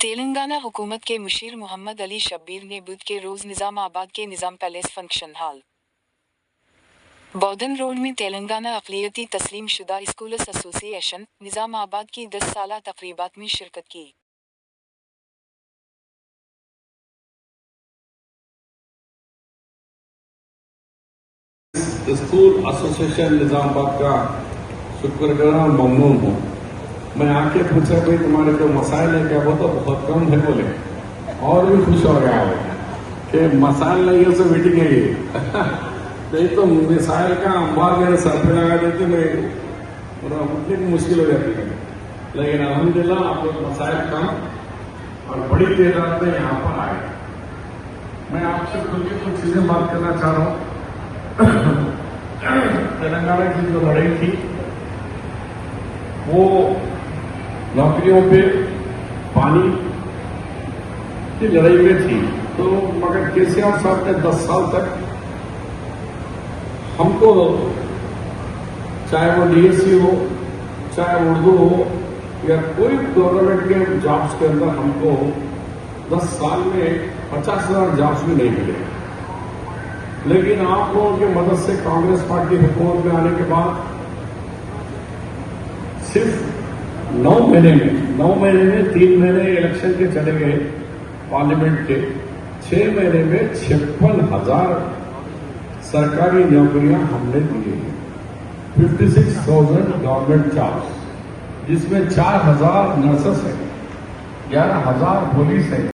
तेलंगाना हुकूमत के मुशीर मोहम्मद अली शब्बीर ने बुध के रोज निजामाबाद के निजाम पैलेस फंक्शन हॉल बौद्धन रोड में तेलंगाना अक़लियती तस्लीम शुदा स्कूल्स एसोसिएशन निजामाबाद की 10 साला तक़रीबात में शिरकत की। स्कूल एसोसिएशन निजामाबाद का शुक्रगुजार और ममनून हूँ। मैं आके पूछा भाई तुम्हारे जो मसाइल है क्या, वो तो बहुत कम है बोले, और भी खुश हो गया वो कि मसाइल नहीं है, सब मीटिंग है ये नहीं तो मिसाइल का अंबार मेरे सर पे लगा देते मैं उठने की मुश्किल हो जाती है। लेकिन अल्हम्दुलिल्लाह आप लोग मसाइल कम और बड़ी तादाद में यहाँ पर आए। मैं आपसे खुल के कुछ चीजें बात करना चाह रहा हूँ। तेलंगाना की जो लड़ाई थी वो नौकरियों पे पानी की लड़ाई में थी, तो मगर केसीआर साहब ने 10 साल तक हमको, चाहे वो डीएससी हो, चाहे उर्दू हो या कोई गवर्नमेंट के जॉब्स के अंदर, हमको 10 साल में 50,000 जॉब्स भी नहीं मिले। लेकिन आप लोगों की मदद से कांग्रेस पार्टी हुकूमत में आने के बाद सिर्फ 9 महीने में 3 महीने इलेक्शन के चले गए पार्लियामेंट के, 6 महीने में 56,000 सरकारी नौकरियां हमने दी हैं। 56,000 गवर्नमेंट जॉब्स, जिसमें 4,000 नर्सेस हैं, 11,000 पुलिस है।